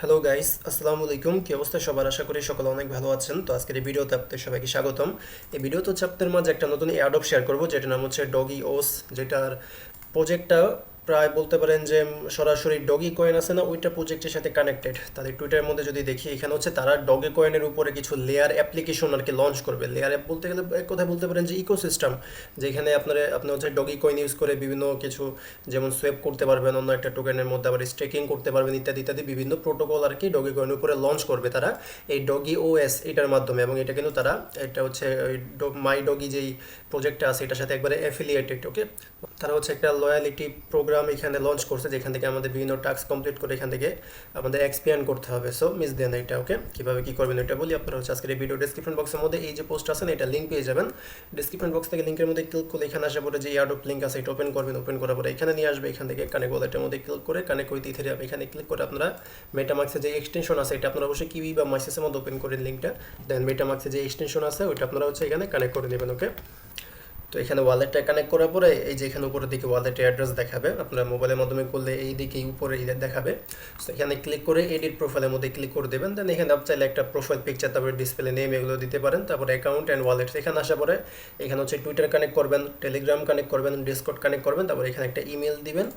Hello guys, আসসালামু আলাইকুম। কি অবস্থা সবার? আশা করি সকলে অনেক ভালো আছেন। তো আজকের এই ভিডিওতে আপনাদের সবাইকে স্বাগতম। এই ভিডিওতে হচ্ছে আপনাদের মাঝে একটা নতুন এয়ারড্রপ শেয়ার করব, যেটার নাম হচ্ছে ডগি ওস। যেটার প্রজেক্টটা প্রায় বলতে পারেন যে সরাসরি ডগি কয়েন আছে না, ওইটা প্রজেক্টের সাথে কানেক্টেড। তাদের টুইটারের মধ্যে যদি দেখি, এখানে হচ্ছে তারা ডগি কয়েনের উপরে কিছু লেয়ার অ্যাপ্লিকেশন আর কি লঞ্চ করবে। লেয়ার অ্যাপ বলতে গেলে এক কথায় বলতে পারেন যে ইকোসিস্টেম, যেখানে আপনি হচ্ছে ডগি কয়েন ইউজ করে বিভিন্ন কিছু যেমন সোয়েপ করতে পারবেন অন্য একটা টোকেনের মধ্যে, আবার স্টেকিং করতে পারবেন ইত্যাদি ইত্যাদি বিভিন্ন প্রোটোকল আর কি ডগি কয়েনের উপরে লঞ্চ করবে তারা এই ডগি ওএস এটার মাধ্যমে। এবং এটা কিন্তু তারা এটা হচ্ছে ওই মাই ডগি যেই প্রজেক্টটা আছে এটার সাথে একবারে অ্যাফিলিয়েটেড। ওকে, তারা হচ্ছে একটা লয়ালিটি প্রোগ্রাম এখানে লঞ্চ করছে, যেখান থেকে আমাদের বিভিন্ন টাস্ক কমপ্লিট করে এখান থেকে আমাদের এক্সপিয়ান করতে হবে। সো মিস দেন এটা। ওকে, কীভাবে কী করবেন এটা বলি। আপনারা হচ্ছে আজকের এই ভিডিও ডেসক্রিপশন বক্সের মধ্যে এই যে পোস্ট আছে না, এটা লিঙ্ক পেয়ে যাবেন। ডেসক্রিপশন বক্স থেকে লিঙ্কের মধ্যে ক্লিক করলে এখানে আসার পরে যে এয়ারড্রপ লিঙ্ক আছে এটা ওপেন করবেন। ওপেন করার পরে এখানে নিয়ে আসবে, এখান থেকে কানেক্ট ওয়ালেটের মধ্যে ক্লিক করে কানেক্ট উইথ ইথেরিয়াম এখানে ক্লিক করে আপনারা মেটামাক্সের যে এক্সটেনশন আছে এটা আপনারা অবশ্যই কিউই বা মাইসেসের মধ্যে ওপেন করেন লিঙ্কটা। দেন মেটামাক্সের যে এক্সটেনশন আছে ওইটা আপনারা হচ্ছে এখানে কানেক্ট করে নেবেন। ওকে, তো এখানে ওয়ালেটটা কানেক্ট করার পরে এই যে এখানে উপরের দিকে ওয়ালেটের অ্যাড্রেস দেখাবে, আপনার মোবাইলের মাধ্যমে করলে এই দিকে উপরে দেখাবে। তো এখানে ক্লিক করে এডিট প্রোফাইলের মধ্যে ক্লিক করে দেবেন। দেন এখানে আপনি চাইলে একটা প্রোফাইল পিকচার, তারপরে ডিসপ্লে নেম এগুলো দিতে পারেন। তারপরে অ্যাকাউন্ট অ্যান্ড ওয়ালেট এখানে আসার পরে এখানে হচ্ছে টুইটার কানেক্ট করবেন, টেলিগ্রাম কানেক্ট করবেন, ডিসকর্ড কানেক্ট করবেন। তারপরে এখানে একটা ইমেল দিবেন,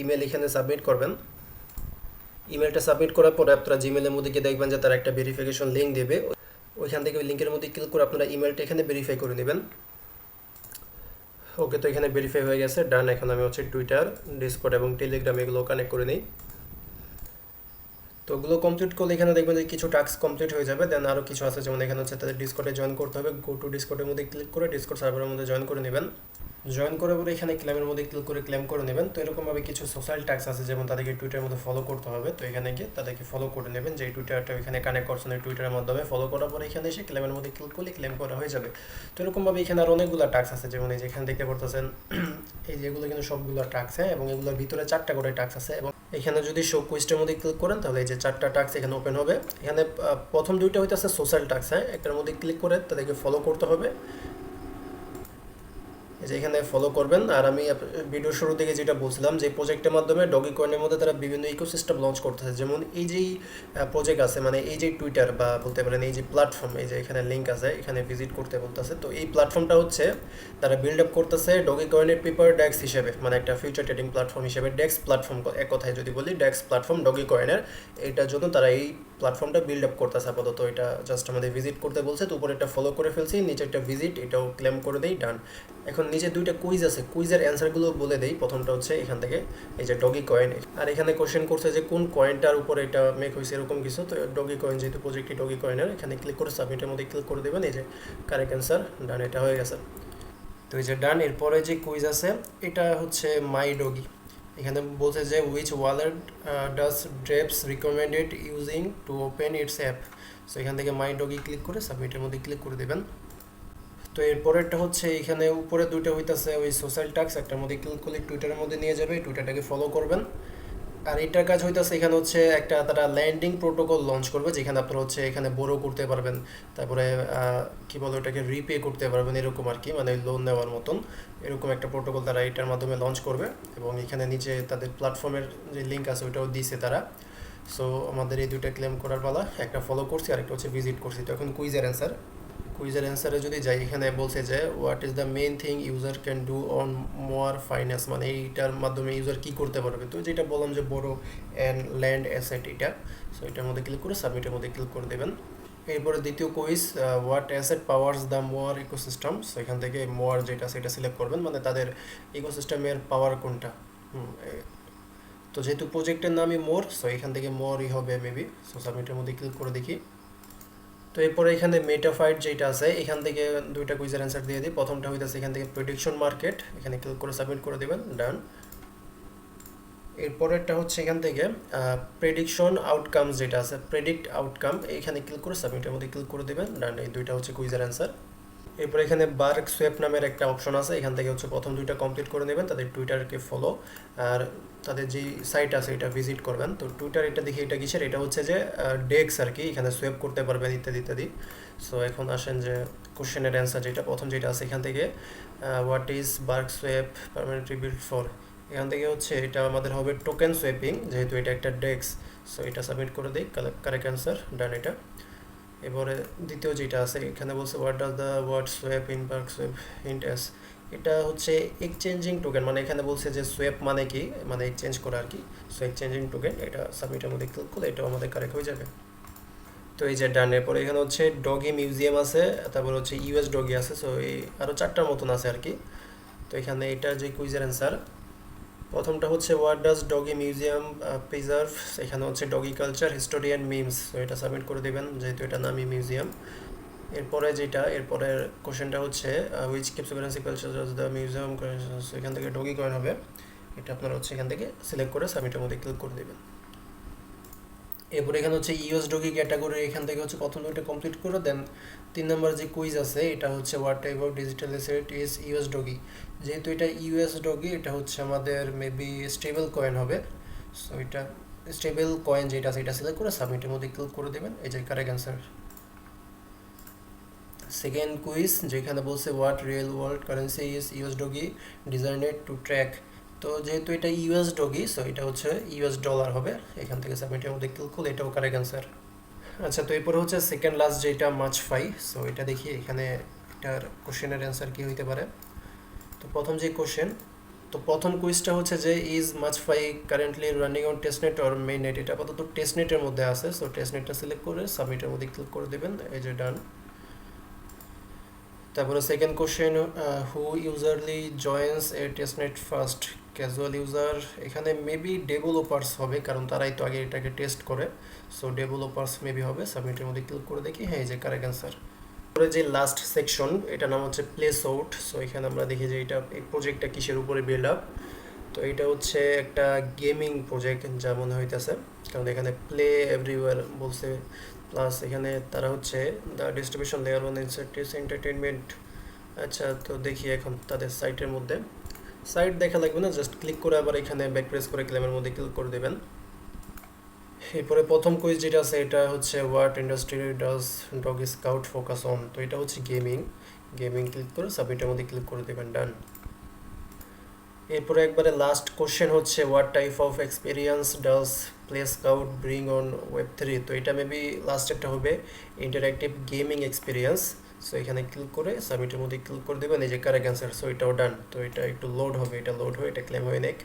ইমেল এখানে সাবমিট করবেন। ইমেলটা সাবমিট করার পরে আপনারা জিমেলের মধ্যে গিয়ে দেখবেন যে তারা একটা ভেরিফিকেশন লিঙ্ক দেবে। ওইখান থেকে ওই লিঙ্কের মধ্যে ক্লিক করে আপনারা ইমেলটা এখানে ভেরিফাই করে নেবেন। ওকে, তো এখানে ভেরিফাই হয়ে গেছে, ডান। এখন আমি হচ্ছে টুইটার, ডিসকর্ড এবং টেলিগ্রাম এগুলো কানেক্ট করে নিই। তো ওগুলো কমপ্লিট করলে এখানে দেখবেন যে কিছু টাস্ক কমপ্লিট হয়ে যাবে। দেন আরও কিছু আছে, যেমন এখানে হচ্ছে তাদের ডিসকর্ডে জয়েন করতে হবে। গো টু ডিসকর্ডের মধ্যে ক্লিক করে ডিসকর্ড সার্ভারের মধ্যে জয়েন করে নেবেন। জয়েন করার পরে এখানে ক্লেমের মধ্যে ক্লিক করে ক্লেম করে নেবেন। তো এরকমভাবে কিছু সোশ্যাল ট্যাক্স আছে, যেমন তাদেরকে টুইটারের মধ্যে ফলো করতে হবে। তো এখানে গিয়ে তাদেরকে ফলো করে নেবেন, যে টুইটারটা এখানে কানেক্ট করছেন ওই টুইটারের মাধ্যমে ফলো করার পরে এখানে এসে ক্লেমের মধ্যে ক্লিক করলে ক্লেম করা হয়ে যাবে। তো এরকমভাবে এখানে আর অনেকগুলো ট্যাক্স আছে, যেমন এই যে এখানে দেখতে পারতেছেন এই যেগুলো কিন্তু সবগুলো ট্যাক্স, হ্যাঁ, এবং এগুলোর ভিতরে 4টা করে ট্যাক্স আছে। এবং এখানে যদি শো কুইস্টের মধ্যে ক্লিক করেন তাহলে এই যে 4টা ট্যাক্স এখানে ওপেন হবে। এখানে প্রথম 2টা হইতেছে সোশ্যাল ট্যাক্স, হ্যাঁ, একটার মধ্যে ক্লিক করে তাদেরকে ফলো করতে হবে, যে এখানে ফলো করবেন। আর আমি ভিডিও শুরু থেকে যেটা বলছিলাম, যে প্রজেক্টের মাধ্যমে ডগি কয়েনের মধ্যে তারা বিভিন্ন ইকোসিস্টেম লঞ্চ করতেছে। যেমন এই যেই প্রজেক্ট আছে, মানে এই যে টুইটার বা বলতে পারেন এই যে প্ল্যাটফর্ম, এই যে এখানে লিঙ্ক আছে, এখানে ভিজিট করতে বলতেছে। তো এই প্ল্যাটফর্মটা হচ্ছে তারা বিল্ড আপ করতেছে ডগি কয়েনের পেপার ডেক্স হিসেবে, মানে একটা ফিউচার ট্রেডিং প্ল্যাটফর্ম হিসেবে। ডেক্স প্ল্যাটফর্ম এক কথায় যদি বলি, ডেক্স প্ল্যাটফর্ম ডগি কয়েনের, এটার জন্য তারা এই প্ল্যাটফর্মটা বিল্ড আপ করতেছে আপাতত। এটা জাস্ট আমাদের ভিজিট করতে বলছে। তো উপরে একটা ফলো করে ফেলছি, নিচে একটা ভিজিট, এটাও ক্লেম করে দেই, ডান। এখন নিচে 2টা কুইজ আছে, কুইজের অ্যান্সারগুলো বলে দেই। প্রথমটা হচ্ছে এখান থেকে এই যে ডগি কয়েন, আর এখানে কোশ্চেন করছে যে কোন কয়েনটার উপরে এটা মেক হয়েছে এরকম কিছু। তো ডগি কয়েন, যেহেতু প্রজেক্টটি ডগি কয়েনের, এখানে ক্লিক করে সাবমিটের মধ্যে ক্লিক করে দেবেন। এই যে কারেক্ট অ্যান্সার, ডান, এটা হয়ে গেছে। তো এই যে ডান। এরপরে যে কুইজ আছে এটা হচ্ছে মাই ডগি। এখানে বলছে যে which wallet does drapes recommended using to open its app. So এখান থেকে মাই ডগি ক্লিক করে সাবমিটের মধ্যে ক্লিক করে দেবেন। তো এরপরেরটা হচ্ছে এখানে উপরে 2টা হইতাছে ওই সোশ্যাল টাস্ক, একটার মধ্যে ক্লিক করলে টুইটারের মধ্যে নিয়ে যাবে, টুইটারটাকে ফলো করবেন। আর এটার কাজ হইতাছে এখানে হচ্ছে একটা তারা ল্যান্ডিং প্রোটোকল লঞ্চ করবে, যেখানে আপনারা হচ্ছে এখানে বোরো করতে পারবেন, তারপরে কি বলে ওটাকে রিপে করতে পারবেন, এরকম আর কি, মানে লোন নেওয়ার মতন এরকম একটা প্রোটোকল তারা এটার মাধ্যমে লঞ্চ করবে। এবং এখানে নিচে তাদের প্ল্যাটফর্মের যে লিঙ্ক আছে ওইটাও দিয়েছে তারা। সো আমাদের এই 2টা ক্লেম করার পালা, একটা ফলো করছি আর একটা হচ্ছে ভিজিট করছি। তো এখন কুইজের অ্যান্সার, কুইজের অ্যান্সারে যদি যাই, এখানে বলছে যে what is the main thing user can do on mower finance, মানে এইটার মাধ্যমে ইউজার কী করতে পারবে। তো যেটা বললাম যে বড় অ্যান্ড ল্যান্ড অ্যাসেট এটা। সো এটার মধ্যে ক্লিক করে সাবমিটের মধ্যে ক্লিক করে দেবেন। এরপরে দ্বিতীয় quiz, what asset powers the mower ecosystem. So এখান থেকে মোয়ার যেটা সেটা সিলেক্ট করবেন, মানে তাদের ইকোসিস্টেমের পাওয়ার কোনটা। তো যেহেতু প্রজেক্টের নামই মোর, সো এখান থেকে মোরই হবে মেবি। সো সাবমিটের মধ্যে ক্লিক করে দেখি। তো এরপরে এখানে মেটাফাইট যেটা আছে, এখান থেকে 2টা কুইজের অ্যান্সার দিয়ে দিই। প্রথমটা হইতেছে এখান থেকে প্রেডিকশন মার্কেট, এখানে ক্লিক করে সাবমিট করে দেবেন, ডান। এরপরেরটা হচ্ছে এখান থেকে প্রেডিকশন আউটকামস যেটা আছে, প্রেডিক্ট আউটকাম, এখানে ক্লিক করে সাবমিটের মধ্যে ক্লিক করে দেবেন, ডান। এই 2টা হচ্ছে কুইজের অ্যান্সার। এরপর এখানে বার্ক সোয়েপ নামের একটা অপশন আছে, এখান থেকে হচ্ছে প্রথম 2টা কমপ্লিট করে নেবেন, তাদের টুইটারকে ফলো আর তাদের যেই সাইট আছে এটা ভিজিট করবেন। তো টুইটার এটা দেখি, এটা কিসের, এটা হচ্ছে যে ডেক্স আর কি, এখানে সোয়েপ করতে পারবেন ইত্যাদি ইত্যাদি। সো এখন আসেন যে কোশ্চেনের অ্যান্সার, যেটা প্রথম যেটা আছে এখান থেকে what is bark swap permanently build for, এখান থেকে হচ্ছে এটা আমাদের হবে টোকেন সোয়েপিং, যেহেতু এটা একটা ডেক্স। সো এটা সাবমিট করে দিই, কারেক্ট অ্যান্সার, ডান এটা। এবারে দ্বিতীয় যেটা আছে এখানে বলছে what does the word swap in park swap hint us, এটা হচ্ছে এক্সচেঞ্জিং টোকেন, মানে এখানে বলছে যে সোয়েপ মানে কি, মানে এক্সচেঞ্জ করা আর কি। সো এক্সচেঞ্জিং টোকেন, এটা সাবমিটের মধ্যে ক্লিক করলে এটাও আমাদের কারেক্ট হয়ে যাবে। তো এই যে ডানের পরে এখানে হচ্ছে ডগি মিউজিয়াম আছে, তারপর হচ্ছে ইউএস ডগি আছে, সো এই আরও 4টার মতন আছে আর কি। তো এখানে এটা যে কুইজের অ্যান্সার, প্রথমটা হচ্ছে what does doggy museum preserve, এখানে হচ্ছে doggy culture history and memes, তো এটা সাবমিট করে দেবেন যেহেতু এটা নামই মিউজিয়াম। এরপরে যেটা এরপরের কোশ্চেনটা হচ্ছে which cryptocurrency culture the museum, এখান থেকে ডগি কয়েন হবে, এটা আপনারা হচ্ছে এখান থেকে সিলেক্ট করে সাবমিটের মধ্যে ক্লিক করে দেবেন। এরপরে এখানে হচ্ছে ইউএস ডগি ক্যাটাগরি, এখান থেকে হচ্ছে প্রথম দুইটা কমপ্লিট করে দেন 3 নম্বর যে কুইজ আছে এটা হচ্ছে what type of digital asset is US doggy, যেহেতু এটা ইউএস ডগি এটা হচ্ছে আমাদের মেবি স্টেবল কয়েন হবে। সো এটা স্টেবল কয়েন যেটা আছে এটা সিলেক্ট করে সাবমিটের মধ্যে ক্লিক করে দেবেন, এই যে কারেক্ট অ্যান্সার। সেকেন্ড কুইজ যেখানে বলছে what real world currency is US doggy designed to track, তো যেহেতু এটা ইউএস ডগি সো এটা হচ্ছে ইউএস ডলার হবে, এখান থেকে সাবমিটের মধ্যে ক্লিক করলে এটাও কারেক্ট অ্যান্সার। আচ্ছা, তো এরপরে হচ্ছে সেকেন্ড লাস্ট যেটা মাছ ফাই, সো এটা দেখি এখানে এটার কোশ্চেনের অ্যান্সার কী হইতে পারে। তো প্রথম যে কোশ্চেন, তো প্রথম কুইজটা হচ্ছে যে is mach fi currently running on testnet or main net, এটা আপাতত টেস্টনেটের মধ্যে আছে, সো টেস্টনেটটা সিলেক্ট করে সাবমিটের মধ্যে ক্লিক করে দেবেন, এই যে ডান। তারপরে second question who ইউজারলি joins A testnet first, casual user, এখানে মেবি ডেভেলপার্স হবে কারণ তারাই তো আগে এটাকে টেস্ট করে, সো ডেভেলপার্স মেবি হবে, সাবমিটের মধ্যে ক্লিক করে দেখি, হ্যাঁ এই যে কারেক্ট অ্যান্সার। তারপরে যে লাস্ট সেকশন এটার নাম হচ্ছে প্লেস আউট, সো এখানে আমরা দেখি যে এটা এই প্রজেক্টটা কিসের উপরে বিল্ড আপ, তো এটা হচ্ছে একটা গেমিং প্রজেক্ট যা মনে হইতেছে, কারণ এখানে প্লে এভরিওয়ার বলছে, প্লাস এখানে তারা হচ্ছে the distribution layer one incentives entertainment. আচ্ছা, তো দেখি এখন তাদের সাইটের মধ্যে, সাইট দেখা লাগবে না, জাস্ট ক্লিক করে আবার এখানে ব্যাক প্রেস করে ক্লেমের মধ্যে ক্লিক করে দেবেন। এরপরে প্রথম কুইজ যেটা আছে এটা হচ্ছে what industry does doggy scout focus on, তো এটা হচ্ছে গেমিং, গেমিং ক্লিক করে সাবমিটের মধ্যে ক্লিক করে দেবেন, ডান। এরপরে একবারে লাস্ট কোশ্চেন হচ্ছে what type of experience does play scout bring on ওয়েব3, তো এটা মেবি লাস্ট একটা হবে ইন্টারঅ্যাক্টিভ গেমিং এক্সপিরিয়েন্স, সো এখানে ক্লিক করে সাবমিটের মধ্যে ক্লিক করে দেবেন, এই যে কারেক্ট অ্যান্সার, সো এটাও ডান। তো এটা একটু লোড হবে, এটা লোড হয়ে এটা ক্লেম হয়ে নেক।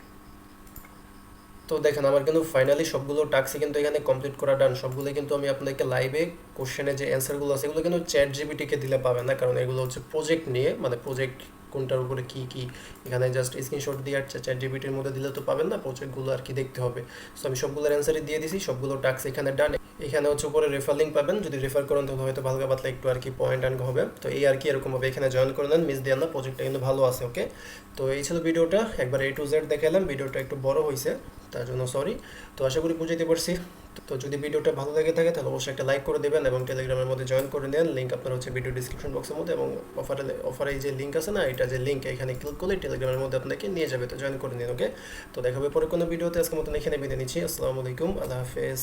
তো দেখেন আমার কিন্তু ফাইনালি সবগুলো টাস্কই কিন্তু এখানে কমপ্লিট করা ডান, সবগুলো কিন্তু আমি আপনাদেরকে লাইভে কোশ্চেনের যে অ্যান্সারগুলো আছে এগুলো কিন্তু চ্যাট জিপিটিকে দিলে পাবেন না, কারণ এগুলো হচ্ছে প্রজেক্ট নিয়ে, মানে প্রজেক্ট কোনটার উপরে কী কী, এখানে জাস্ট স্ক্রিনশট দিয়ে চ্যাট জিপিটির মধ্যে দিলে তো পাবেন না, প্রজেক্টগুলো আর কি দেখতে হবে। সো আমি সবগুলোর অ্যান্সারই দিয়ে দিছি, সবগুলো টাস্ক এখানে ডান। এখানে হচ্ছে উপরে রেফার লিঙ্ক পাবেন, যদি রেফার করেন তাহলে হয়তো হালকা পাতলা একটু আর কি পয়েন্ট আর্ন হবে, তো এই আর কি এরকমভাবে এখানে জয়েন করে নেন, মিস দেন না, প্রজেক্টটা কিন্তু ভালো আছে। ওকে, তো এই ছিল ভিডিওটা, একবার A to Z দেখালাম, ভিডিওটা একটু বড় হয়েছে তার জন্য সরি, তো আশা করি বুঝাইতে পারছি। তো যদি ভিডিওটা ভালো লেগে থাকে তাহলে অবশ্যই একটা লাইক করে দেবেন এবং টেলিগ্রামের মধ্যে জয়েন করে নেন, লিঙ্ক আপনার হচ্ছে ভিডিও ডিসক্রিপশন বক্সের মধ্যে, এবং অফারে যে লিঙ্ক আছে না, এটা যে লিঙ্ক এখানে ক্লিক করলে টেলিগ্রামের মধ্যে আপনাকে নিয়ে যাবে, তো জয়েন করে নিন। ওকে, তো দেখাবে পরে কোনো ভিডিওতে, আজকের মতন এখানে বিদায় নিচ্ছি, আসসালামু আলাইকুম, আল্লাহ হাফেজ।